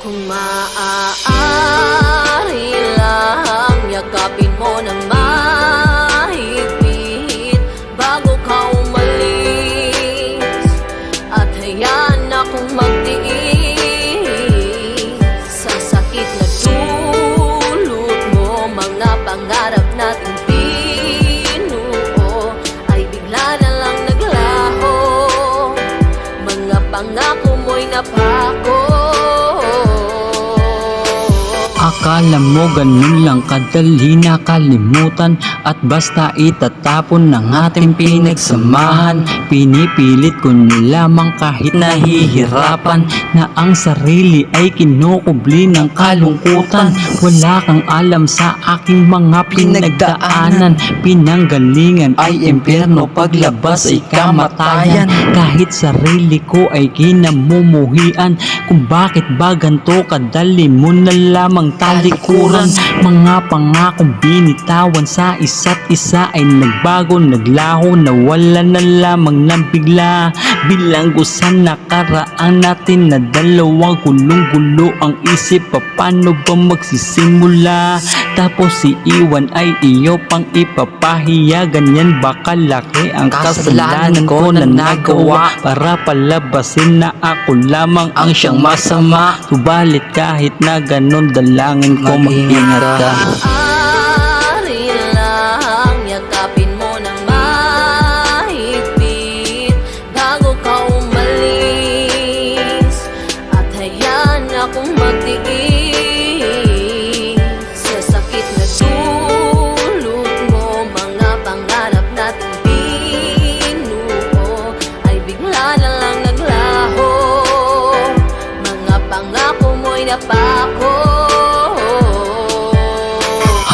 Kung maaari lang, yakapin mo ng mahigpit bago ka umalis, at hayaan akong magtiis sa sakit na dulot mo. Mga pangarap nating binuo ay bigla na lang naglaho. Mga pangako mo'y napako. Akala mo ganun lang kadali nakalimutan, at basta itatapon ng ating pinagsamahan. Pinipilit ko na lamang kahit nahihirapan, na ang sarili ay kinukubli ng kalungkutan. Wala kang alam sa aking mga pinagdaanan. Pinanggalingan ay impyerno, paglabas ay kamatayan. Kahit sarili ko ay kinamumuhian, kung bakit ba ganito kadali mo na lamang talikuran. Mga pangakong binitawan sa isa't isa ay nagbago, naglaho, nawala na lamang ng bigla. Bilanggo sa nakaraan natin na dalawang gulong-gulo ang isip. Paano ba magsisimula? Tapos si iwan ay iyo pang ipapahiya. Ganyan ba kalaki ang kasalanan ko na nagawa para palabasin na ako lamang ang siyang masama? Subalit kahit na ganon, dalangin ko mag-ingat ka. Maaari lang, yakapin mo ng mahigpit bago ka umalis, at hayaan akong magtiis sa sakit na dulot mo. Mga pangarap nating binuo ay bigla na lang naglaho. Mga pangako mo'y napako.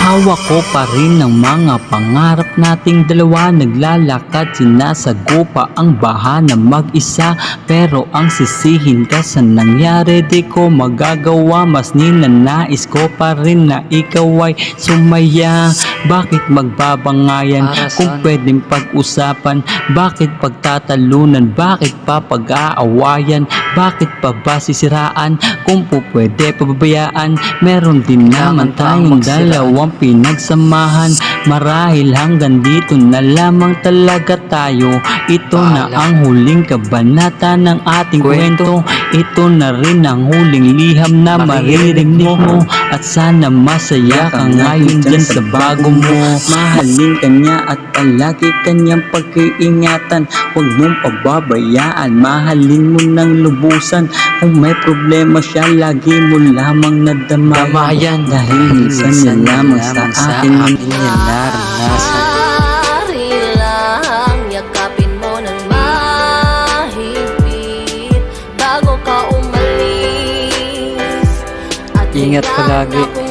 Hawak ko pa rin ang mga pangarap nating dalawa. Naglalakad, sinasagupa ang baha na mag-isa. Pero ang sisihin ka sa nangyari di ko magagawa. Mas ninanais ko pa rin na ikaw ay sumaya. Bakit magbabangayan kung pwedeng pag-usapan? Bakit pagtatalunan? Bakit pa pag-aawayan? Bakit pa ba sisiraan kung po pwede pababayaan? Meron din naman tayong dalawang pinagsamahan. Marahil hanggang dito na lamang talaga tayo. Ito na ang huling kabanata ng ating kwento. Ito na rin ang huling liham na maririnig mo. At sana masaya ka ngayon dyan sa bago mo. Mahalin ka niya at palagi kanyang pag-iingatan. Huwag mong pababayaan, mahalin mo ng lubusan. Kung may problema siya, lagi mo lamang nadamayan. Dahil minsan niya lamang sa akin ang inyong naranasan. Maaari lang, yakapin mo ng mahigpit bago ka umalis, at Ingat hayaan palagi. akong